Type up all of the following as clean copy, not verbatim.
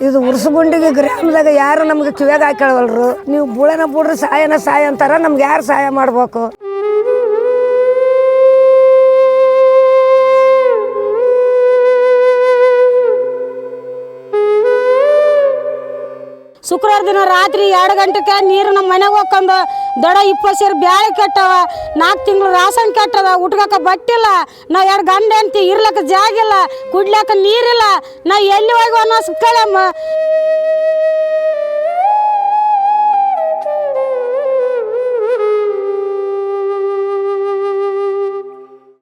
ಇದು ಉರ್ಸಗುಂಡಿಗೆ ಗ್ರಾಮದಾಗ ಯಾರು ನಮ್ಗೆ ಕಿವ್ಯಾಗ ಹಾಕೇಳವಲ್ರು. ನೀವು ಬುಳನ ಬಿಡ್ರಿ ಸಹಾಯನ ಸಹಾಯ ಅಂತಾರ, ನಮ್ಗೆ ಯಾರು ಸಹಾಯ ಮಾಡ್ಬೇಕು? ಶುಕ್ರವಾರ ದಿನ ರಾತ್ರಿ 2 ಗಂಟೆಗೆ ನೀರು ನಮ್ಮ ಮನೆಗೆ ಹೋಗ್ಕೊಂಡು ದೊಡ್ಡ 20 ಸೇರು ಬ್ಯಾಳೆ ಕೆಟ್ಟವ, 4 ತಿಂಗಳು ರಾಸನ್ ಕೆಟ್ಟದ, ಉಟ್ಕಕ್ಕ ಬಟ್ಟಿಲ್ಲ, ನಾವು 2 ಗಂಡ ಹೆಂಡ್ತಿ ಇರ್ಲಕ್ಕ ಜಾಗ ಇಲ್ಲ, ಕುಡ್ಲಕ್ಕ ನೀರಿಲ್ಲ, ನಾ ಎಲ್ಲಿ ಹೋಗಿ ಅನ್ನೋ ಕೇಳಮ್ಮ.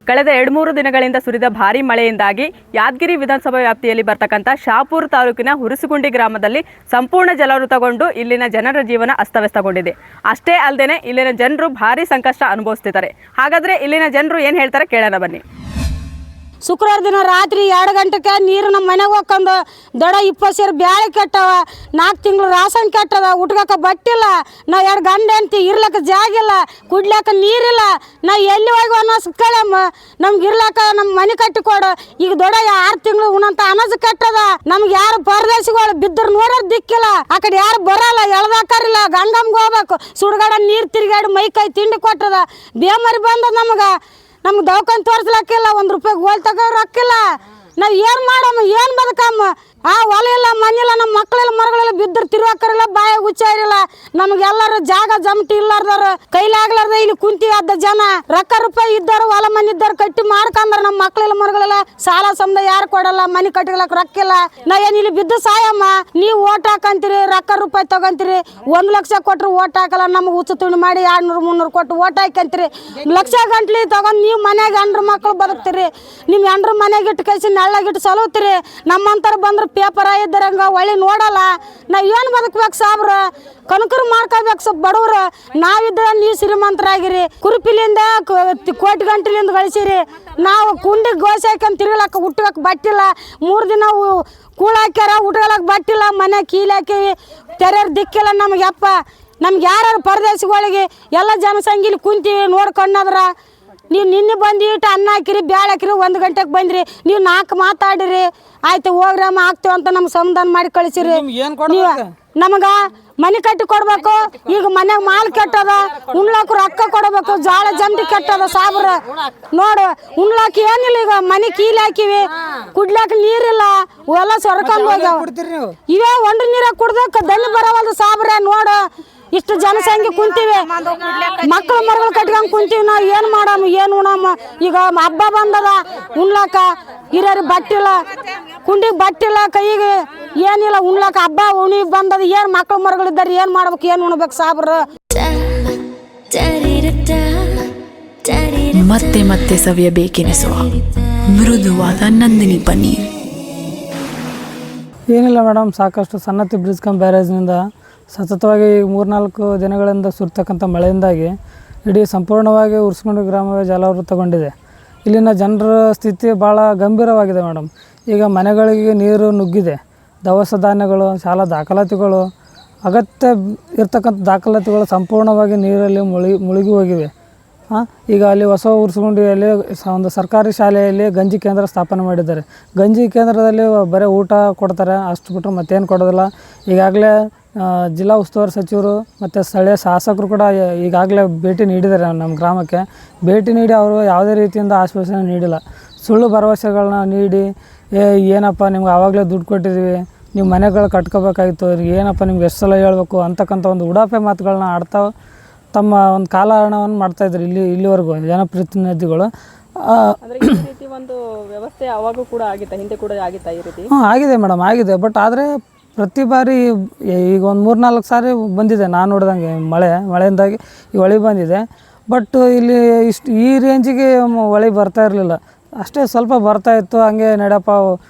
ಕಳೆದ 2-3 ದಿನಗಳಿಂದ ಸುರಿದ ಭಾರೀ ಮಳೆಯಿಂದಾಗಿ ಯಾದಗಿರಿ ವಿಧಾನಸಭಾ ವ್ಯಾಪ್ತಿಯಲ್ಲಿ ಬರ್ತಕ್ಕಂಥ ಶಹಾಪುರ ತಾಲೂಕಿನ ಹುರುಸುಗುಂಡಿ ಗ್ರಾಮದಲ್ಲಿ ಸಂಪೂರ್ಣ ಜಲಾವೃತಗೊಂಡು ಇಲ್ಲಿನ ಜನರ ಜೀವನ ಅಸ್ತವ್ಯಸ್ತಗೊಂಡಿದೆ. ಅಷ್ಟೇ ಅಲ್ಲದೆ ಇಲ್ಲಿನ ಜನರು ಭಾರೀ ಸಂಕಷ್ಟ ಅನುಭವಿಸ್ತಿದ್ದಾರೆ. ಹಾಗಾದರೆ ಇಲ್ಲಿನ ಜನರು ಏನು ಹೇಳ್ತಾರೆ ಕೇಳೋಣ ಬನ್ನಿ. ಶುಕ್ರವಾರ ದಿನ ರಾತ್ರಿ 2 ಗಂಟೆಗೆ ನೀರು ನಮ್ಮ ಮನೆಗೆ ಹೋಗ್ಕೊಂಡು ದೊಡ್ಡ 20 ಸೇರು ಬ್ಯಾಳೆ ಕೆಟ್ಟವ, 4 ತಿಂಗಳು ರಾಸನ್ ಕೆಟ್ಟದ, ಉಟ್ಕಕ್ಕ ಬಟ್ಟಿಲ್ಲ, ನಾವು 2 ಗಂಡ ಹೆಂಡ್ತಿ ಇರ್ಲಕ್ಕ ಜಾಗ ಇಲ್ಲ, ಕುಡ್ಲಕ್ಕ ನೀರಿಲ್ಲ, ನಾ ಎಲ್ಲಿ ಹೋಗಿ ಅನ್ನೋ ಕೇಳಮ್ಮ. ನಮ್ಗೆ ಇರ್ಲಕ್ಕ ನಮ್ಮ ಮನೆ ಕಟ್ಟಿಕೊಡು. ಈಗ ದೊಡ್ಡ 6 ತಿಂಗಳು ಉಣಂತ ಅನಜ್ ಕೆಟ್ಟದ. ನಮ್ಗೆ ಯಾರು ಪರದೇಶಿಗಳು ಬಿದ್ದರು ನೋಡೋರು ದಿಕ್ಕಿಲ್ಲ, ಆ ಕಡೆ ಯಾರು ಬರಲ್ಲ, ಎಳ್ದಾಕಾರಿಲ್ಲ, ಗಂಗಮ್ಗೆ ಹೋಗ್ಬೇಕು, ಸುಡ್ಗಾಡ ನೀರು ತಿರುಗಾಡಿ ಮೈ ಕೈ ತಿಂಡಿ ಕೊಟ್ಟದ, ಬೇಮರಿ ಬಂದದ. ನಮ್ಗೆ ದವಾಖಾನೆ ತೋರಿಸ್ಲಕ್ಕಿಲ್ಲ, 1 ರೂಪಾಯಿ ಗೋಲ್ ತಗೋ ರೊಕ್ಕಿಲ್ಲ. ನಾವು ಏನು ಮಾಡಮ್ಮ, ಏನು ಬದುಕಮ್ಮ? ಹೊಲ ಇಲ್ಲ, ಮಣ್ಣಿಲ್ಲ, ನಮ್ಮ ಮಕ್ಕಳೆಲ್ಲ ಮರಗಳೆಲ್ಲ ಬಿದ್ದರು ತಿರುವಾಕರಿಲ್ಲ, ಬಾಯ ಹುಚ್ಚಾರಿಲ್ಲ. ನಮಗೆಲ್ಲರೂ ಜಾಗ ಜಮಟಿ ಇಲ್ಲಾರ್ದವ್ರು, ಕೈಲಾಗ್ಲಾರ್ದ ಇಲ್ಲಿ ಕುಂತೀವಿ. ಅರ್ಧ ಜನ ರೊಕ್ಕ ರೂಪಾಯಿ ಇದ್ದವ್ರು, ಹೊಲ ಮನೆ ಇದ್ದವ್ರು ಕಟ್ಟಿ ಮಾಡ್ಕೊಂಡ್ರ ನಮ್ಮ ಮಕ್ಕಳೆಲ್ಲ ಮರಗಳೆಲ್ಲ ಸಾಲ ಸಮದ ಯಾರು ಕೊಡಲ್ಲ, ಮನೆ ಕಟ್ಟಿಗ್ಲಕ್ ರೊಕ್ಕಿಲ್ಲ. ನಾ ಏನು ಇಲ್ಲಿ ಬಿದ್ದು ಸಾಯಮ್ಮ? ನೀವು ಓಟ್ ಹಾಕಂತೀರಿ, ರೊಕ್ಕ ರೂಪಾಯಿ ತಗೊಂತೀರಿ, 1 ಲಕ್ಷ ಕೊಟ್ಟರು ಓಟ್ ಹಾಕಲ್ಲ. ನಮ್ಗೆ ಹುಚ್ಚು ತುಣಿ ಮಾಡಿ 200-300 ಕೊಟ್ಟು ಓಟ್ ಹಾಕಂತೀರಿ. ಲಕ್ಷ ಗಂಟ್ಲಿ ತಗೊಂಡು ನೀವು ಮನೆಗೆ ಹೆಂಡ್ರ ಮಕ್ಕಳು ಬದುಕ್ತೀರಿ. ನಿಮ್ಮ ಹೆಂಡ್ರ ಮನೆಗೆ ಇಟ್ಟು ಕೈಸಿ ನೆಳ್ಳಾಗಿಟ್ಟು ಸಲುತ್ತೀರಿ. ನಮ್ಮಂತರ ಬಂದ್ರೆ ಪೇಪರ್ ಇದ್ದಾರಂಗ ಒಳ್ಳೆ ನೋಡಲ್ಲ. ನಾವು ಏನು ಬದುಕ್ಬೇಕು ಸಾಬ್ರ? ಕನಕರು ಮಾಡ್ಕೋಬೇಕು ಸ್ವಲ್ಪ ಬಡವ್ರು. ನಾವಿದ್ರೆ ನೀವು ಶ್ರೀಮಂತರಾಗಿರಿ, ಕುರುಪಿಲಿಂದ ಕೋಟಿ ಗಂಟಲಿಂದ ಗಳಿಸಿರಿ. ನಾವು ಕುಂಡಿಗೆ ಗೋಸೆ ಹಾಕೊಂಡು ತಿರುಗಲಕ್ಕ ಹುಟ್ಟಕ್ಕೆ ಬಟ್ಟಿಲ್ಲ. 3 ದಿನ ಕೂಳ ಹಾಕ್ಯಾರ, ಉಟ್ಕೊಳಕ್ಕೆ ಬಟ್ಟಿಲ್ಲ, ಮನೆ ಕೀಲಿ ಹಾಕಿವಿ, ತೆರೆಯರ್ ದಿಕ್ಕಿಲ್ಲ ನಮಗೆ. ಅಪ್ಪ ನಮ್ಗೆ ಯಾರು ಪರದೇಶಗಳಿಗೆ ಎಲ್ಲ ಜನಸಂಖ್ಯೆಲಿ ಕುಂತೀವಿ ನೋಡ್ಕೊಂಡದ್ರ. ನೀವು ನಿನ್ನೆ ಬಂದು ಇಟ್ಟು ಅನ್ನ ಹಾಕಿರಿ, ಬ್ಯಾಳೆ ಹಾಕಿರಿ, 1 ಗಂಟೆಗೆ ಬಂದ್ರಿ. ನೀವು 4 ಮಾತಾಡಿರಿ, ಆಯ್ತು ಹೋಗ್ರಮ್ಮ ಆಗ್ತೀವಿ ಅಂತ ನಮ್ಗೆ ಸಮಾಧಾನ ಮಾಡಿ ಕಳಿಸಿರಿ. ನೀವು ನಮಗೆ ಮನೆ ಕಟ್ಟಿ ಕೊಡ್ಬೇಕು. ಈಗ ಮನೆಗೆ ಮಾಲ್ ಕೆಟ್ಟದ, ಉಣ್ಲಾಕ ರೊಕ್ಕ ಕೊಡಬೇಕು, ಜಾಳ ಜಂಟಿ ಕೆಟ್ಟದ ಸಾಬ್ರ. ನೋಡು ಉಣ್ಲಾಕ ಏನಿಲ್ಲ, ಈಗ ಮನೆ ಕೀಲಿ ಹಾಕಿವಿ, ಕುಡ್ಲಾಕ ನೀರಿಲ್ಲ, ಎಲ್ಲ ಸೊರ್ಕೊಂಡ್ ಹೋಗ್ಯಾವ. ಇವೇ ಒಂಡ್ರ ನೀರ ಕುಡ್ದಕ್ಕೆ ದನಿ ಬರವಲ್ದು ಸಾಬ್ರೆ. ನೋಡು ಇಷ್ಟು ಜನಸಂಖ್ಯೆ ಕುಂತೀವಿ, ಮಕ್ಕಳು ಮರಗಳು ಕಟ್ಕೊಂಡ್ ಕುಂತೀವಿ. ನಾವು ಏನು ಮಾಡಮ್ಮ, ಏನು ಉಣಮ್ಮ? ಈಗ ಹಬ್ಬ ಬಂದದ, ಉಣ್ಲಾಕ ಹಿರಿಯರು ಬಟ್ಟಿಲ್ಲ, ಕುಂಡಿಗೆ ಬಟ್ಟಿಲ್ಲ, ಕೈಗೆ ಏನಿಲ್ಲ, ಉಣ್ಲಾಕ ಹಬ್ಬ ಉಣಿ ಬಂದದ. ಏನು ಮಕ್ಕಳು ಮರಗಳಿದ್ದಾರೆ, ಏನು ಮಾಡ್ಬೇಕು, ಏನು ಉಣ್ಬೇಕು ಸಾಬ್ರ? ಮತ್ತೆ ಮತ್ತೆ ಸವಿಯಬೇಕೆನಿಸುವ ಮೃದುವಾದ ನಂದಿನಿ ಪನ್ನೀರ್. ಏನಿಲ್ಲ ಮೇಡಮ್, ಸಾಕಷ್ಟು ಸನ್ನತಿ ಬ್ರಿಡ್ಜ್ ಕಮ್ ಬ್ಯಾರೇಜ್ನಿಂದ ಸತತವಾಗಿ 3-4 ದಿನಗಳಿಂದ ಸುರ್ತಕ್ಕಂಥ ಮಳೆಯಿಂದಾಗಿ ಇಡೀ ಸಂಪೂರ್ಣವಾಗಿ ಹುರುಸುಗುಂಡಿ ಗ್ರಾಮವೇ ಜಲಾವೃತಗೊಂಡಿದೆ. ಇಲ್ಲಿನ ಜನರ ಸ್ಥಿತಿ ಭಾಳ ಗಂಭೀರವಾಗಿದೆ ಮೇಡಮ್. ಈಗ ಮನೆಗಳಿಗೆ ನೀರು ನುಗ್ಗಿದೆ, ದವಸ ಧಾನ್ಯಗಳು, ಶಾಲಾ ದಾಖಲಾತಿಗಳು, ಅಗತ್ಯ ಇರ್ತಕ್ಕಂಥ ದಾಖಲಾತಿಗಳು ಸಂಪೂರ್ಣವಾಗಿ ನೀರಲ್ಲಿ ಮುಳುಗಿ ಹೋಗಿವೆ. ಈಗ ಅಲ್ಲಿ ಹೊಸ ಹುರುಸುಗುಂಡಿಯಲ್ಲಿ ಒಂದು ಸರ್ಕಾರಿ ಶಾಲೆಯಲ್ಲಿ ಗಂಜಿ ಕೇಂದ್ರ ಸ್ಥಾಪನೆ ಮಾಡಿದ್ದಾರೆ. ಗಂಜಿ ಕೇಂದ್ರದಲ್ಲಿ ಬರೀ ಊಟ ಕೊಡ್ತಾರೆ, ಅಷ್ಟು ಬಿಟ್ಟರೆ ಮತ್ತೇನು ಕೊಡೋದಿಲ್ಲ. ಈಗಾಗಲೇ ಜಿಲ್ಲಾ ಉಸ್ತುವಾರಿ ಸಚಿವರು ಮತ್ತು ಸ್ಥಳೀಯ ಶಾಸಕರು ಕೂಡ ಈಗಾಗಲೇ ಭೇಟಿ ನೀಡಿದ್ದಾರೆ ನಮ್ಮ ಗ್ರಾಮಕ್ಕೆ. ಭೇಟಿ ನೀಡಿ ಅವರು ಯಾವುದೇ ರೀತಿಯಿಂದ ಆಶ್ವಾಸನೆ ನೀಡಿಲ್ಲ. ಸುಳ್ಳು ಭರವಸೆಗಳನ್ನ ನೀಡಿ ಏನಪ್ಪ ನಿಮ್ಗೆ ಆವಾಗಲೇ ದುಡ್ಡು ಕೊಟ್ಟಿದ್ದೀವಿ, ನೀವು ಮನೆಗಳು ಕಟ್ಕೋಬೇಕಾಗಿತ್ತು, ಏನಪ್ಪ ನಿಮ್ಗೆ ಎಷ್ಟು ಸಲ ಹೇಳ್ಬೇಕು ಅಂತಕ್ಕಂಥ ಒಂದು ಉಡಾಫೆ ಮಾತುಗಳನ್ನ ಆಡ್ತಾ ತಮ್ಮ ಒಂದು ಕಾಲಹರಣವನ್ನು ಮಾಡ್ತಾಯಿದ್ರು ಇಲ್ಲಿವರೆಗೂ ಜನಪ್ರತಿನಿಧಿಗಳು. ಒಂದು ವ್ಯವಸ್ಥೆ ಅವಾಗೂ ಕೂಡ ಆಗಿತ್ತಾ, ಹಿಂದೆ ಕೂಡ ಆಗಿತ್ತಾ ಈ ರೀತಿ? ಆಗಿದೆ ಮೇಡಮ್, ಆಗಿದೆ. ಬಟ್ ಆದರೆ ಪ್ರತಿ ಬಾರಿ ಈಗ ಒಂದು 3-4 ಸಾರಿ ಬಂದಿದೆ ನಾನು ನೋಡಿದಂಗೆ ಮಳೆಯಿಂದಾಗಿ ಈ ಹೊಳೆ ಬಂದಿದೆ. ಬಟ್ ಇಲ್ಲಿ ಈ ರೇಂಜಿಗೆ ಹೊಳೆ ಬರ್ತಾ ಇರಲಿಲ್ಲ, ಅಷ್ಟೇ ಸ್ವಲ್ಪ ಬರ್ತಾಯಿತ್ತು. ಹಂಗೆ ನಡೆಯಪ್ಪ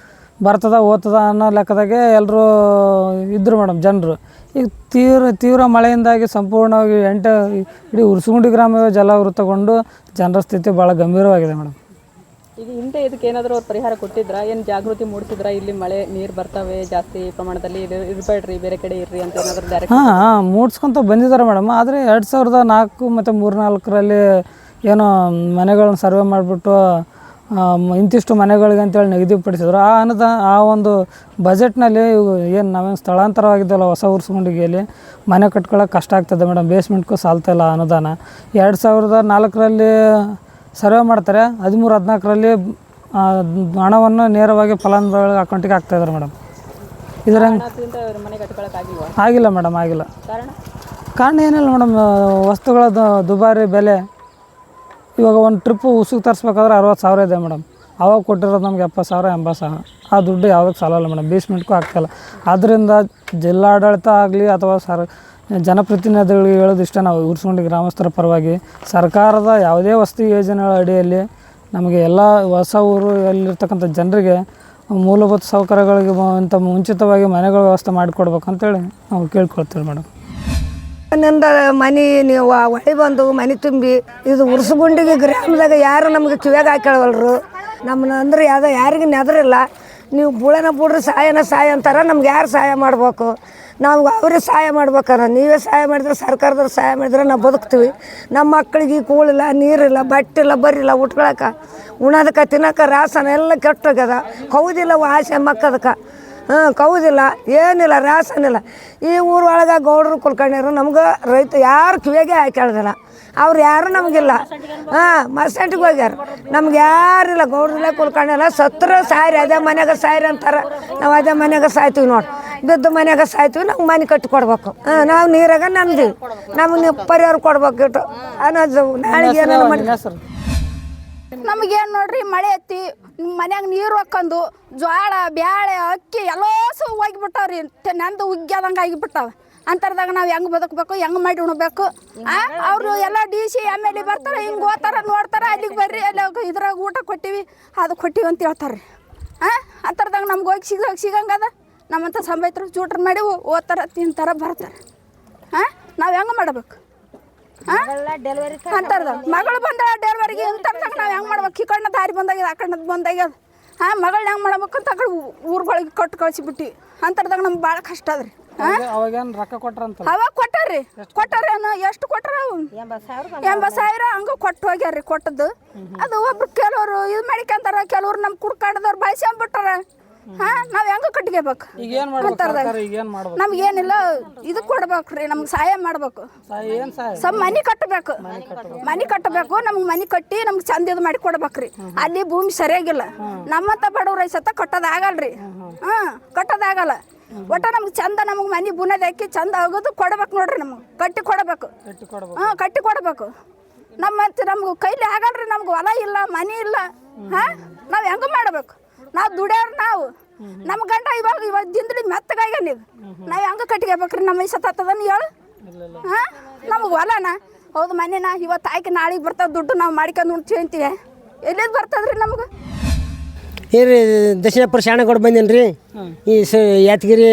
ಬರ್ತದ ಓದ್ತದ ಅನ್ನೋ ಲೆಕ್ಕದಾಗೆ ಎಲ್ಲರೂ ಇದ್ದರು ಮೇಡಮ್ ಜನರು. ಈಗ ತೀವ್ರ ಮಳೆಯಿಂದಾಗಿ ಸಂಪೂರ್ಣವಾಗಿ ಇಡೀ ಹುರುಸುಗುಂಡಿ ಗ್ರಾಮವೇ ಜಲಾವೃತಗೊಂಡು ಜನರ ಸ್ಥಿತಿ ಭಾಳ ಗಂಭೀರವಾಗಿದೆ ಮೇಡಮ್. ಈಗ ಹಿಂದೆ ಇದಕ್ಕೆ ಏನಾದರೂ ಅವ್ರು ಪರಿಹಾರ ಕೊಟ್ಟಿದ್ರಾ? ಏನು ಜಾಗೃತಿ ಮೂಡಿಸಿದ್ರಾ? ಇಲ್ಲಿ ಮಳೆ ನೀರು ಬರ್ತವೆ ಜಾಸ್ತಿ ಪ್ರಮಾಣದಲ್ಲಿ, ಇರಬೇಡ್ರಿ, ಬೇರೆ ಕಡೆ ಇರ್ರಿ ಅಂತ ಏನಾದರೂ ಡೈರೆಕ್ಟ್? ಮೂಡಿಸ್ಕೊಂತ ಬಂದಿದ್ದಾರೆ ಮೇಡಮ್. ಆದರೆ 2004 ಮತ್ತು 2003-2004 ಏನೋ ಮನೆಗಳನ್ನ ಸರ್ವೆ ಮಾಡಿಬಿಟ್ಟು ಇಂತಿಷ್ಟು ಮನೆಗಳಿಗೆ ಅಂತೇಳಿ ನಿಗದಿಪಡಿಸಿದ್ರು. ಆ ಒಂದು ಬಜೆಟ್ನಲ್ಲಿ ಏನು ನಾವೇನು ಸ್ಥಳಾಂತರವಾಗಿದ್ದಲ್ಲ ಹೊಸ ಉರ್ಸ್ಗುಂಡಿಗೆಯಲ್ಲಿ ಮನೆ ಕಟ್ಕೊಳ್ಳೋಕೆ ಕಷ್ಟ ಆಗ್ತದೆ ಮೇಡಮ್. ಬೇಸ್ಮೆಂಟ್ಗೂ ಸಾಲ್ತಾಯಿಲ್ಲ ಅನುದಾನ. 2004ರಲ್ಲಿ ಸರ್ವೆ ಮಾಡ್ತಾರೆ, 13-14ರಲ್ಲಿ ಹಣವನ್ನು ನೇರವಾಗಿ ಫಲಾನುಭವಿಗಳ ಅಕೌಂಟಿಗೆ ಹಾಕ್ತಾಯಿದ್ದಾರೆ ಮೇಡಮ್. ಇದರ ಆಗಿಲ್ಲ ಮೇಡಮ್, ಆಗಿಲ್ಲ. ಕಾರಣ ಏನಿಲ್ಲ ಮೇಡಮ್, ವಸ್ತುಗಳ ದುಬಾರಿ ಬೆಲೆ. ಇವಾಗ ಒಂದು ಟ್ರಿಪ್ಪು ಉಸುಕು ತರಿಸ್ಬೇಕಾದ್ರೆ 60,000 ಇದೆ ಮೇಡಮ್. ಅವಾಗ ಕೊಟ್ಟಿರೋದು ನಮ್ಗೆ 70,000 80,000. ಆ ದುಡ್ಡು ಯಾವುದಕ್ಕೆ ಸಾಲಲ್ಲ ಮೇಡಮ್, ಬೇಸ್ಮೆಂಟ್ಗೂ ಆಗ್ತಾಯಿಲ್ಲ. ಆದ್ದರಿಂದ ಜಿಲ್ಲಾಡಳಿತ ಆಗಲಿ ಅಥವಾ ಜನಪ್ರತಿನಿಧಿಗಳಿಗೆ ಹೇಳೋದು ಇಷ್ಟ, ನಾವು ಉರ್ಸ್ಗುಂಡಿ ಗ್ರಾಮಸ್ಥರ ಪರವಾಗಿ ಸರ್ಕಾರದ ಯಾವುದೇ ವಸತಿ ಯೋಜನೆಗಳ ಅಡಿಯಲ್ಲಿ ನಮಗೆ ಎಲ್ಲ ಹೊಸ ಊರಲ್ಲಿರ್ತಕ್ಕಂಥ ಜನರಿಗೆ ಮೂಲಭೂತ ಸೌಕರ್ಯಗಳಿಗೆ ಅಂತ ಮುಂಚಿತವಾಗಿ ಮನೆಗಳ ವ್ಯವಸ್ಥೆ ಮಾಡಿಕೊಡ್ಬೇಕಂತೇಳಿ ನಾವು ಕೇಳ್ಕೊಳ್ತೀವಿ ಮೇಡಮ್. ನಿಂದ ಮನೆ ನೀವು ಹೊಳೆ ಬಂದು ಮನೆ ತುಂಬಿ ಇದು ಉರ್ಸ್ಗುಂಡಿಗೆ ಗ್ರಾಮದಾಗ ಯಾರು ನಮ್ಗೆ ಕಿವ್ಯಾಗ ಹಾಕೇಳವಲ್ರು. ನಮ್ಮನ್ನ ಅಂದ್ರೆ ಯಾರಿಗೂ ನೆದರಿಲ್ಲ. ನೀವು ಬುಳನ ಬಿಡ್ರಿ ಸಹಾಯ ಅಂತಾರೆ. ನಮ್ಗೆ ಯಾರು ಸಹಾಯ ಮಾಡ್ಬೇಕು? ನಾವು ಅವ್ರಿಗೆ ಸಹಾಯ ಮಾಡ್ಬೇಕಾರ. ನೀವೇ ಸಹಾಯ ಮಾಡಿದ್ರೆ, ಸರ್ಕಾರದವ್ರು ಸಹಾಯ ಮಾಡಿದ್ರೆ ನಾವು ಬದುಕ್ತೀವಿ. ನಮ್ಮ ಮಕ್ಕಳಿಗೆ ಕೂಳಿಲ್ಲ, ನೀರಿಲ್ಲ, ಬಟ್ಟಿಲ್ಲ, ಬರಿಲ್ಲ, ಉಟ್ಕೊಳಕ್ಕೆ, ಉಣೋದಕ್ಕೆ, ತಿನ್ನೋಕೆ ರಾಸನ ಎಲ್ಲ ಕೆಟ್ಟೋಗ್ಯದ. ಕೌದಿಲ್ಲ ಆಸೆ ಮಕ್ಕದಕ್ಕೆ, ಕೌದಿಲ್ಲ, ಏನಿಲ್ಲ, ರಾಸನಿಲ್ಲ. ಈ ಊರೊಳಗೆ ಗೌಡ್ರು ಕುಲ್ಕಣ್ಯರು ನಮ್ಗೆ ರೈತ ಯಾರು ಕಿವಿಯಾಗೆ ಹಾಕ್ಯಾಳ್ದಿಲ್ಲ. ಅವ್ರು ಯಾರು ನಮಗಿಲ್ಲ. ಮಸಂಟಿಗೆ ಹೋಗ್ಯಾರ, ನಮ್ಗೆ ಯಾರಿಲ್ಲ. ಗೌಡ್ರಲ್ಲೇ ಕುಲ್ಕಣ್ಯಲ್ಲ. ಸತ್ರ ಸಾಯ್ರಿ, ಅದೇ ಮನ್ಯಾಗ ಸಾಯ್ರಿ ಅಂತಾರೆ. ನಾವು ಅದೇ ಮನ್ಯಾಗ ಸಾಯ್ತೀವಿ ನೋಡಿ, ಬಿದ್ದು ಮನ್ಯಾಗ ಸಾಯ್ತೀವಿ. ನಮ್ಗೆ ಮನೆ ಕಟ್ಟಿ ಕೊಡ್ಬೇಕು. ನಾವು ನೀರಾಗ ನಂಬ್ತೀವಿ, ನಮ್ಗೆ ನೀವು ಪರಿಹಾರ ಕೊಡ್ಬೇಕು ಇಟ್ಟು ಅನ್ನೋದು. ನಾಳೆಗೆ ಏನಾರು ಮಾಡಿ ನಮಗೇನು ನೋಡ್ರಿ, ಮಳೆ ಎತ್ತಿ ಮನ್ಯಾಗ ನೀರು ಹಾಕೊಂಡು ಜ್ವಾಳ ಬ್ಯಾಳೆ ಅಕ್ಕಿ ಎಲ್ಲೋಸು ಹೋಗಿಬಿಟ್ಟಾವ್ರಿ. ನಂದು ಉಗ್ಗ್ಯಾದಂಗೆ ಆಗಿಬಿಟ್ಟಾವ. ಅಂತರ್ದಾಗ ನಾವು ಹೆಂಗೆ ಬದುಕಬೇಕು, ಹೆಂಗೆ ಮಾಡಿ ಉಣ್ಬೇಕು? ಅವರು ಎಲ್ಲ DC MLA ಬರ್ತಾರೆ, ಹಿಂಗೆ ಓದ್ತಾರೆ, ನೋಡ್ತಾರೆ, ಅಲ್ಲಿಗೆ ಬರ್ರಿ, ಅಲ್ಲಿ ಇದ್ರಾಗ ಊಟ ಕೊಟ್ಟಿವಿ, ಅದು ಕೊಟ್ಟಿವಿ ಅಂತ ಹೇಳ್ತಾರೆ. ಅಂತರ್ದಾಗ ನಮ್ಗೆ ಹೋಗಿ ಸಿಗಂಗದ. ನಮ್ಮಂಥ ಸಂಬೈತರು ಚೂಟ್ರ ಮಾಡಿ ಓದ್ತಾರೆ, ತಿಂತಾರೆ, ಬರ್ತಾರೆ. ನಾವು ಹೆಂಗೆ ಮಾಡ್ಬೇಕು? ಅಂತರ್ದಾಗ ಮಗಳು ಬಂದ ಡೆಲಿವರಿಗೆ ಅಂತರ್ದಾಗ ನಾವು ಹೆಂಗೆ ಮಾಡ್ಬೇಕು? ಈ ಕಣ್ಣ ದಾರಿ ಬಂದಾಗ್ಯದ, ಆ ಕಣ್ಣದ ಬಂದಾಗ್ಯದ. ಮಗಳನ್ನ ಹೆಂಗೆ ಮಾಡ್ಬೇಕು ಅಂತ ಆ ಕಡೆ ಊರುಗಳಿಗೆ ಕೊಟ್ಟು ಕಳಿಸಿಬಿಟ್ಟು. ಅಂತರ್ದಾಗ ನಮ್ಗೆ ಭಾಳ ಕಷ್ಟ ಅದ್ರಿ. ರೊಕ್ಕ ಕೊಟ್ರಂತ ಅವಾಗ ಕೊಟ್ಟಾರ್ರಿ ಎಷ್ಟು ಕೊಟ್ರ? 80,000 ಹಂಗ ಕೊಟ್ಟು ಹೋಗ್ಯಾರ್ರಿ. ಕೊಟ್ಟದ್ದು ಅದು ಒಬ್ರು ಕೆಲವರು ಇದು ಮಾಡಿಕಂತಾರ, ಕೆಲವ್ರು ನಮ್ಮ ಕುಡ್ಕಾಡದವ್ರು ಬಳಸ್ಕೊಂಡ್ಬಿಟ್ಟಾರ. ನಾವ್ ಹೆಂಗ ಕಟ್ಕೋಬೇಕು? ನಮ್ಗೇನಿಲ್ಲ, ಇದು ಕೊಡ್ಬೇಕ್ರಿ, ನಮ್ಗೆ ಸಹಾಯ ಮಾಡ್ಬೇಕು. ಮನಿ ಕಟ್ಟಬೇಕು, ನಮ್ಗೆ ಮನಿ ಕಟ್ಟಿ ನಮ್ಗೆ ಚಂದ ಇದು ಮಾಡಿ ಕೊಡ್ಬೇಕ್ರಿ. ಅಲ್ಲಿ ಭೂಮಿ ಸರಿಯಾಗಿಲ್ಲ. ನಮ್ಮಂತ ಬಡವ್ರ ರೈಸತ್ತ ಕಟ್ಟೋದಾಗಲ್ರಿ. ಕಟ್ಟೋದಾಗಲ್ಲ. ಒಟ್ಟ ನಮ್ಗೆ ಚಂದ, ನಮ್ಗೆ ಮನಿ ಬುನದ ಹಾಕಿ ಚಂದ ಆಗೋದು ಕೊಡ್ಬೇಕು ನೋಡ್ರಿ. ನಮ್ಗೆ ಕಟ್ಟಿ ಕೊಡ್ಬೇಕು. ಕಟ್ಟಿ ಕೊಡ್ಬೇಕು. ನಮ್ಗೆ ಕೈಲಿ ಆಗಲ್ರಿ. ನಮ್ಗೆ ಹೊಲ ಇಲ್ಲ, ಮನಿ ಇಲ್ಲ. ನಾವ್ ಹೆಂಗ ಮಾಡ್ಬೇಕು? ನಾವು ದುಡಿಯೋರು ನಾವು. ನಮ್ಮ ಗಂಡ ಇವಾಗ ದಿಂದಲಿ ಮೆತ್ತಗಾಗ ನೀವು. ನಾವು ಹೆಂಗೆ ಕಟ್ಕೋಬೇಕ್ರಿ? ನಮ್ಮ ವಯಸ್ಸತ್ತದನ್ನ ಹೇಳು. ನಮಗೆ ಹೊಲನ ಹೌದು, ಮನೆನ ಇವತ್ತು ಆಯ್ಕೆ ನಾಳೆಗೆ ಬರ್ತದೆ ದುಡ್ಡು, ನಾವು ಮಾಡ್ಕೊಂಡು ಉಣ್ತೀವಿ ಅಂತೀವಿ. ಎಲ್ಲಿಂದ ಬರ್ತದ್ರಿ ನಮ್ಗೆ? ಏನ್ರಿ ದಕ್ಷಿಣಪುರ ಶಾಣೆಗೌಡ ಬಂದೇನು ರೀ, ಈ ಯಾದಗಿರಿ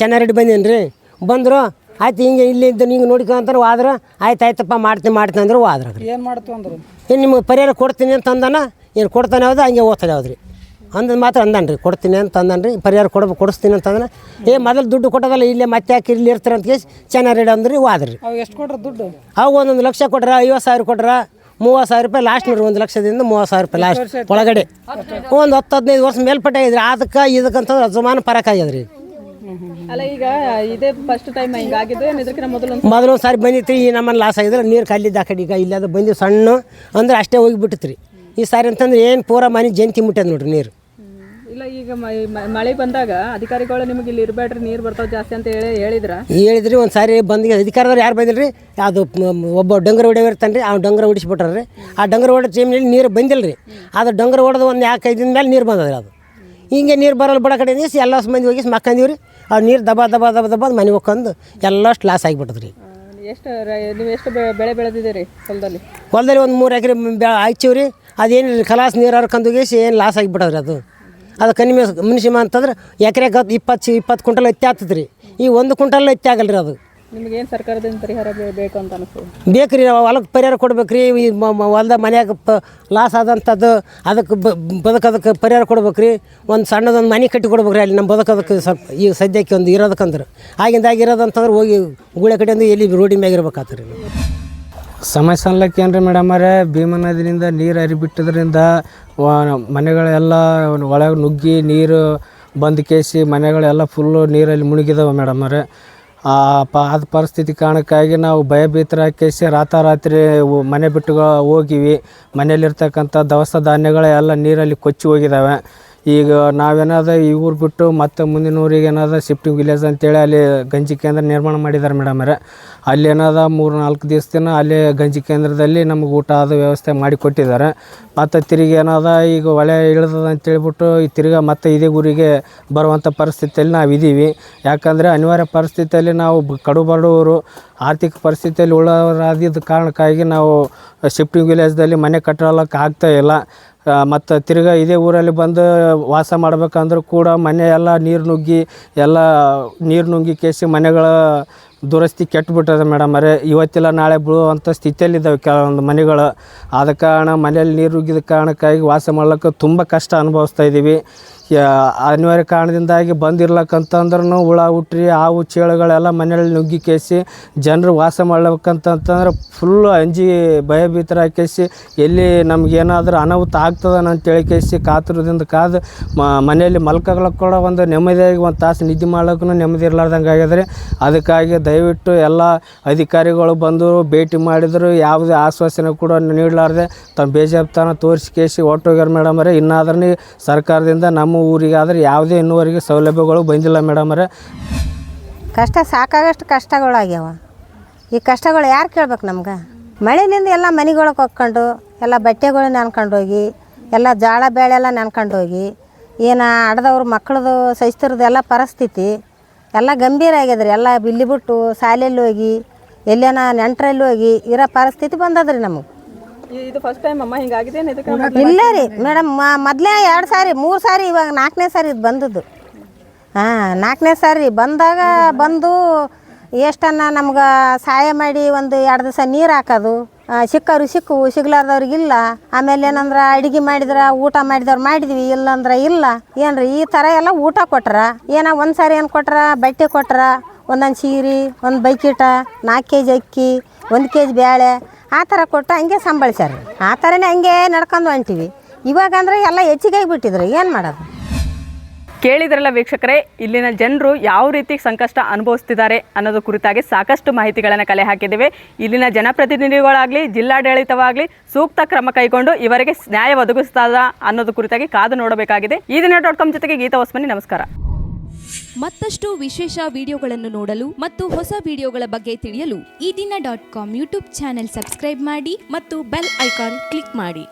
ಚೆನ್ನಾರೆಡ್ಡಿ ಬಂದೇನು ರೀ. ಬಂದರು ಆಯ್ತು, ಹಿಂಗೆ ಇಲ್ಲಿದ್ದು ಹಿಂಗೆ ನೋಡ್ಕೊಂತಾರೆ. ಹೋದ್ರೆ ಆಯ್ತಪ್ಪ ಮಾಡ್ತೀನಿ ಅಂದ್ರೆ ಹೋದ್ರ. ಏನು ಮಾಡ್ತು ಅಂದ್ರೆ ಏನು ನಿಮ್ಗೆ ಪರಿಹಾರ ಕೊಡ್ತೀನಿ ಅಂತ ಅಂದಾನ. ಏನು ಕೊಡ್ತಾನೆ ಯಾವ್ದು ಹಂಗೆ ಓದ್ತಾನೆ ಯಾವ್ದು ರೀ ಅಂದ್ ಮಾತ್ರ ಅಂದನ್ರಿ. ಕೊಡ್ತೀನಿ ಅಂತ ಅಂದನ್ರಿ. ಪರಿಹಾರ ಕೊಡಿಸ್ತೀನಿ ಅಂತಂದ್ರೆ ಮೊದಲು ದುಡ್ಡು ಕೊಟ್ಟೋದಲ್ಲ, ಇಲ್ಲೇ ಮತ್ತೆ ಯಾಕೆ ಇಲ್ಲಿ ಇರ್ತಾರೆ ಅಂತ ಕೇಸ್ ಚೆನ್ನಾರೆಡ್ಡಿ ಅಂದ್ರಿ. ಹೋದ್ರಿ. ಎಷ್ಟು ಕೊಟ್ರ ದುಡ್ಡು? ಅವು 1 ಲಕ್ಷ ಕೊಟ್ರ, 50,000 ಕೊಟ್ರ, 30,000 ರೂಪಾಯಿ ಲಾಸ್ಟ್ ನೋಡ್ರಿ. 1 ಲಕ್ಷದಿಂದ 30,000 ರೂಪಾಯಿ ಲಾಸ್ಟ್ ಒಳಗಡೆ. ಒಂದು 10-15 ವರ್ಷ ಮೇಲ್ಪಟ್ಟೆ ಆಗಿದ್ರಿ. ಅದಕ್ಕೆ ಇದಕ್ಕಂತಂದ್ರೆ ಅಜಮಾನ ಪರಕ್ ಆಗ್ಯದ್ರಿ. ಅಲ್ಲ, ಈಗ ಇದೇ ಫಸ್ಟ್ ಟೈಮ್ ಹಿಂಗಾಗಿದ್ದು ಏನು? ಇದಕ್ಕೆ ಮೊದಲು ಒಂದು ಸಾರಿ ಬಂದಿತ್ತು. ಈ ನಮ್ಮನ್ನು ಲಾಸ್ ಆಗಿದ್ರೆ ನೀರು ಕಲ್ಲಿದ್ದ ಆ ಕಡೆ. ಈಗ ಇಲ್ಲಿ ಅದು ಬಂದು ಸಣ್ಣ ಅಂದ್ರೆ ಅಷ್ಟೇ ಹೋಗಿಬಿಟ್ಟಿತ್ತು ರೀ. ಈ ಸಾರಿ ಅಂತಂದ್ರೆ ಏನು ಪೂರ ಮನೆ ಜಂತಿ ಮುಟ್ಟದ ನೋಡ್ರಿ ನೀರು. ಇಲ್ಲ, ಈಗ ಮಳೆ ಬಂದಾಗ ಅಧಿಕಾರಿಗಳು ನಿಮಗೆ ಇಲ್ಲಿ ಇರಬೇಡ್ರಿ, ನೀರು ಬರ್ತಾವೆ ಜಾಸ್ತಿ ಅಂತ ಹೇಳಿದ್ರಿ. ಒಂದು ಸಾರಿ ಬಂದು ಅಧಿಕಾರದವ್ರು ಯಾರು ಬಂದಿಲ್ಲ ರೀ. ಅದು ಒಬ್ಬ ಡಂಗರ ಹೊಡೆಯವ ಇರ್ತಾನೆ ರೀ. ಆ ಡಂಗರ ಹೊಡಿಸ್ಬಿಟ್ರಿ. ಆ ಡಂಗರ ಹೊಡೋ ಟೈಮ್ನಲ್ಲಿ ನೀರು ಬಂದಿಲ್ಲ ರೀ. ಅದು ಡಂಗರ ಹೊಡೆದು ಒಂದು 4-5 ದಿನ ಮೇಲೆ ನೀರು ಬಂದದ್ರಿ. ಅದು ಹಿಂಗೆ ನೀರು ಬರಲ್ಲ ಬಡ ಕಡೆ ಎಲ್ಲ ಮಂದಿ ಹೋಗಿ ಮಕ್ಕಂದೀವಿ ರೀ. ಆ ನೀರು ದಬ ಮನೆಗೆ ಹೋಗ್ಕೊಂಡು ಎಲ್ಲಷ್ಟು ಲಾಸ್ ಆಗಿಬಿಟ್ಟದ್ರಿ. ನೀವು ಎಷ್ಟು ಬೆಳೆ ಬೆಳೆದಿದ್ದೀರಿ ಹೊಲದಲ್ಲಿ? ಒಂದು 3 ಎಕರೆ ಹಾಯ್ತೀವಿ ರೀ. ಅದೇನು ಕಲಾಸ್ ನೀರು ಹರ್ಕೊಂಡೋಗಿಸಿ ಏನು ಲಾಸ್ ಆಗಿಬಿಟ್ಟದ್ರಿ. ಅದು ಕನಿಮೆ ಮುನ್ಸಿಮ ಅಂತಂದ್ರೆ ಎಕರೆಗೆ 20 ಕ್ವಿಂಟಲ್ ಎತ್ತಿ ಆಗ್ತದೆ ರೀ. ಈ 1 ಕ್ವಿಂಟಲ್ ಎತ್ತಿ ಆಗಲ್ಲ ರೀ. ಅದು ನಿಮಗೇನು ಸರ್ಕಾರದಿಂದ ಪರಿಹಾರ ಬೇಕು ಅಂತ ಅನಿಸ್ತದೆ? ಬೇಕು ರೀ. ಹೊಲಕ್ಕೆ ಪರಿಹಾರ ಕೊಡ್ಬೇಕು ರೀ. ಈ ಹೊಲ್ದ ಮನ್ಯಾಗ ಲಾಸ್ ಆದಂಥದ್ದು ಅದಕ್ಕೆ ಬದುಕೋದಕ್ಕೆ ಪರಿಹಾರ ಕೊಡ್ಬೇಕು ರೀ. ಒಂದು ಸಣ್ಣದೊಂದು ಮನೆ ಕಟ್ಟಿ ಕೊಡ್ಬೇಕು ರೀ. ಅಲ್ಲಿ ನಮ್ಮ ಬದುಕೋದಕ್ಕೆ ಸ್ವಲ್ಪ ಈಗ ಸದ್ಯಕ್ಕೆ ಒಂದು ಇರೋದಕ್ಕಂದ್ರೆ ಆಗಿಂದಾಗ ಇರೋದಂತಂದ್ರೆ ಹೋಗಿ ಗೂಳೆ ಕಡೆಯಿಂದ ಎಲ್ಲಿ ರೋಡಿ ಮ್ಯಾಗ ಇರ್ಬೇಕಾಗ್ತದೆ ರೀ. ಸಮಸ್ಯೆ ಅನ್ಲಕ್ಕೆ ಏನು ರೀ ಮೇಡಮರೇ, ಭೀಮಾ ನದಿಯಿಂದ ನೀರು ಹರಿಬಿಟ್ಟದ್ರಿಂದ ಮನೆಗಳೆಲ್ಲ ಒಳಗೆ ನುಗ್ಗಿ ನೀರು ಬಂದು ಕೇಸಿ ಮನೆಗಳೆಲ್ಲ ಫುಲ್ಲು ನೀರಲ್ಲಿ ಮುಳುಗಿದಾವೆ ಮೇಡಮರೇ. ಅದು ಪರಿಸ್ಥಿತಿ ಕಾರಣಕ್ಕಾಗಿ ನಾವು ಭಯಭೀತರ ಕೇಸಿ ರಾತ್ರಿ ಮನೆ ಬಿಟ್ಟು ಹೋಗಿವಿ. ಮನೆಯಲ್ಲಿರ್ತಕ್ಕಂಥ ದವಸ ಧಾನ್ಯಗಳೆಲ್ಲ ನೀರಲ್ಲಿ ಕೊಚ್ಚಿ ಹೋಗಿದ್ದಾವೆ. ಈಗ ನಾವೇನಾದ್ರು ಈ ಊರು ಬಿಟ್ಟು ಮತ್ತು ಮುಂದಿನ ಊರಿಗೆ ಏನಾದ್ರು ಶಿಫ್ಟಿಂಗ್ ವಿಲೇಜ್ ಅಂತೇಳಿ ಅಲ್ಲಿ ಗಂಜಿ ಕೇಂದ್ರ ನಿರ್ಮಾಣ ಮಾಡಿದ್ದಾರೆ ಮೇಡಮರೇ. ಅಲ್ಲಿ ಏನಾದ್ರು 3-4 ದಿನ ಅಲ್ಲಿ ಗಂಜಿ ಕೇಂದ್ರದಲ್ಲಿ ನಮಗೆ ಊಟ ಆದ ವ್ಯವಸ್ಥೆ ಮಾಡಿಕೊಟ್ಟಿದ್ದಾರೆ. ಮತ್ತು ತಿರುಗಿ ಏನಾದ್ರು ಈಗ ಹೊಳೆ ಇಳಿದದ ಅಂತೇಳ್ಬಿಟ್ಟು ಈ ತಿರ್ಗಿ ಮತ್ತು ಇದೇ ಊರಿಗೆ ಬರುವಂಥ ಪರಿಸ್ಥಿತಿಯಲ್ಲಿ ನಾವು ಇದ್ದೀವಿ. ಯಾಕಂದರೆ ಅನಿವಾರ್ಯ ಪರಿಸ್ಥಿತಿಯಲ್ಲಿ ನಾವು ಕಡು ಬಡವರು ಆರ್ಥಿಕ ಪರಿಸ್ಥಿತಿಯಲ್ಲಿ ಉಳ್ಳವರಾದ ಕಾರಣಕ್ಕಾಗಿ ನಾವು ಶಿಫ್ಟಿಂಗ್ ವಿಲೇಜ್ದಲ್ಲಿ ಮನೆ ಕಟ್ಟಲಿಕ್ಕೆ ಆಗ್ತಾಯಿಲ್ಲ. ಮತ್ತು ತಿರ್ಗಿ ಇದೇ ಊರಲ್ಲಿ ಬಂದು ವಾಸ ಮಾಡ್ಬೇಕಂದ್ರೂ ಕೂಡ ಮನೆ ಎಲ್ಲ ನೀರು ನುಗ್ಗಿ ಕೇಸಿ ಮನೆಗಳ ದುರಸ್ತಿ ಕೆಟ್ಟುಬಿಟ್ಟದೆ ಮೇಡಮರೇ. ಇವತ್ತಿಲ್ಲ ನಾಳೆ ಬೀಳುವಂಥ ಸ್ಥಿತಿಯಲ್ಲಿದ್ದಾವೆ ಕೆಲವೊಂದು ಮನೆಗಳು. ಆದ ಕಾರಣ ಮನೆಯಲ್ಲಿ ನೀರು ನುಗ್ಗಿದ ಕಾರಣಕ್ಕಾಗಿ ವಾಸ ಮಾಡ್ಲಿಕ್ಕೆ ತುಂಬ ಕಷ್ಟ ಅನುಭವಿಸ್ತಾ ಇದ್ದೀವಿ. ಅನಿವಾರ್ಯ ಕಾರಣದಿಂದಾಗಿ ಬಂದಿರ್ಲಕ್ಕಂತಂದ್ರೂ ಹುಳ ಹುಟ್ರಿ ಹಾವು ಚೇಳುಗಳೆಲ್ಲ ಮನೆಯಲ್ಲಿ ನುಗ್ಗಿ ಕೇಸಿ ಜನರು ವಾಸ ಮಾಡ್ಬೇಕಂತಂದ್ರೆ ಫುಲ್ಲು ಅಂಜಿ ಭಯಭೀತರ ಕೇಸಿ ಎಲ್ಲಿ ನಮಗೇನಾದ್ರೂ ಅನಾಹುತ ಆಗ್ತದನ ಅಂತೇಳಿ ಕೇಸಿ ಕಾತುರದಿಂದ ಕಾದು ಮನೆಯಲ್ಲಿ ಮಲ್ಕೊಳ್ಳೋಕೆ ಕೂಡ ಒಂದು ನೆಮ್ಮದಿಯಾಗಿ ಒಂದು ತಾಸು ನಿದ್ದೆ ಮಾಡ್ಲಿಕ್ಕೂ ನೆಮ್ಮದಿ ಇರಲಾರ್ದಂಗೆ ಆಗ್ಯದ್ರಿ. ಅದಕ್ಕಾಗಿ ದಯವಿಟ್ಟು ಎಲ್ಲ ಅಧಿಕಾರಿಗಳು ಬಂದು ಭೇಟಿ ಮಾಡಿದ್ರು, ಯಾವುದೇ ಆಶ್ವಾಸನೆ ಕೂಡ ನೀಡಲಾರ್ದೆ ತಮ್ಮ ಬೇಜಾಬ್ತನ ತೋರಿಸಿ ಕೇಸಿ ಹೊರಟೋಗ್ಯಾರ ಮೇಡಮರೇ. ಇನ್ನಾದ್ರೂ ಸರ್ಕಾರದಿಂದ ನಮ್ಮ ಊರಿಗಾದ್ರೆ ಯಾವುದೇ ಇನ್ನೂವರೆಗೆ ಸೌಲಭ್ಯಗಳು ಬಂದಿಲ್ಲ ಮೇಡಮರೇ. ಕಷ್ಟ ಸಾಕಾಗಷ್ಟು ಕಷ್ಟಗಳಾಗ್ಯಾವ. ಈ ಕಷ್ಟಗಳು ಯಾರು ಕೇಳ್ಬೇಕು ನಮ್ಗೆ? ಮಳೆಯಿಂದ ಎಲ್ಲ ಮನೆಗಳಿಗೆ ಹೊಕ್ಕೊಂಡು ಎಲ್ಲ ಬಟ್ಟೆಗಳು ನೆನ್ಕೊಂಡು ಹೋಗಿ ಎಲ್ಲ ಜಾಳ ಬೇಳೆ ಎಲ್ಲ ನೆನ್ಕೊಂಡು ಹೋಗಿ ಏನು ಅಡ್ದವ್ರು ಮಕ್ಕಳದು ಸಹಿಸ್ತಿರೋದು ಎಲ್ಲ ಪರಿಸ್ಥಿತಿ ಎಲ್ಲ ಗಂಭೀರ ಆಗ್ಯದ್ರಿ. ಎಲ್ಲ ಇಲ್ಲಿ ಬಿಟ್ಟು ಶಾಲೆಯಲ್ಲಿ ಹೋಗಿ ಎಲ್ಲೇನ ನೆಂಟರಲ್ಲಿ ಹೋಗಿ ಇರೋ ಪರಿಸ್ಥಿತಿ ಬಂದದ್ರಿ ನಮಗೆ. ಇದು ಫಸ್ಟ್ ಟೈಮ್ ಅಮ್ಮ ಹಿಂಗಾಗಿದೆ? ಇಲ್ಲ ರೀ ಮೇಡಮ್, ಮೊದಲೇ 2 ಸಾರಿ 3 ಸಾರಿ, ಇವಾಗ 4ನೇ ಸಾರಿ ಇದು ಬಂದದ್ದು. 4ನೇ ಸಾರಿ ಬಂದು ಎಷ್ಟನ್ನ ನಮ್ಗೆ ಸಹಾಯ ಮಾಡಿ ಒಂದು 2 ದಿವಸ ನೀರು ಹಾಕೋದು, ಸಿಕ್ಕವ್ರಿಗೆ ಸಿಕ್ಕವು, ಸಿಗ್ಲಾರ್ದವ್ರಿಗಿಲ್ಲ. ಆಮೇಲೆ ಏನಂದ್ರೆ ಅಡುಗೆ ಮಾಡಿದ್ರೆ ಊಟ ಮಾಡಿದವ್ರು ಮಾಡಿದ್ವಿ, ಇಲ್ಲಂದ್ರೆ ಇಲ್ಲ. ಏನ್ರಿ ಈ ಥರ ಎಲ್ಲ ಊಟ ಕೊಟ್ರ, ಏನೋ ಒಂದು ಸಾರಿ ಏನು ಕೊಟ್ರ, ಬಟ್ಟೆ ಕೊಟ್ರ, ಒಂದೊಂದು ಸೀರೆ, ಒಂದು ಬೈಕಿಟ, 4 kg ಅಕ್ಕಿ, 1 kg ಬೇಳೆ, ಆ ಥರ ಕೊಟ್ಟು ಹಂಗೆ ಸಂಬಳಿಸ್ಯಾರ. ಆ ಥರನೇ ಹಂಗೆ ನಡ್ಕೊಂಡು ಹೊಂಟಿವಿ. ಇವಾಗ ಅಂದರೆ ಎಲ್ಲ ಹೆಚ್ಚಿಗೆ ಆಗಿಬಿಟ್ಟಿದ್ರು, ಏನು ಮಾಡೋದು? ಕೇಳಿದ್ರಲ್ಲ ವೀಕ್ಷಕರೇ, ಇಲ್ಲಿನ ಜನರು ಯಾವ ರೀತಿ ಸಂಕಷ್ಟ ಅನುಭವಿಸ್ತಿದ್ದಾರೆ ಅನ್ನೋದು ಕುರಿತಾಗಿ ಸಾಕಷ್ಟು ಮಾಹಿತಿಗಳನ್ನು ಕಲೆ ಹಾಕಿದ್ದೇವೆ. ಇಲ್ಲಿನ ಜನಪ್ರತಿನಿಧಿಗಳಾಗಲಿ ಜಿಲ್ಲಾಡಳಿತವಾಗಲಿ ಸೂಕ್ತ ಕ್ರಮ ಕೈಗೊಂಡು ಇವರಿಗೆ ನ್ಯಾಯ ಒದಗಿಸ್ತದ ಅನ್ನೋದು ಕುರಿತಾಗಿ ಕಾದು ನೋಡಬೇಕಾಗಿದೆ. ಈ ದಿನ.com ಜೊತೆಗೆ ಗೀತಾ ಹೊಸ್ಮನಿ, ನಮಸ್ಕಾರ. ಮತ್ತಷ್ಟು ವಿಶೇಷ ವಿಡಿಯೋಗಳನ್ನು ನೋಡಲು ಮತ್ತು ಹೊಸ ವಿಡಿಯೋಗಳ ಬಗ್ಗೆ ತಿಳಿಯಲು ಈ ದಿನ.com ಯೂಟ್ಯೂಬ್ ಚಾನೆಲ್ ಸಬ್ಸ್ಕ್ರೈಬ್ ಮಾಡಿ ಮತ್ತು ಬೆಲ್ ಐಕಾನ್ ಕ್ಲಿಕ್ ಮಾಡಿ.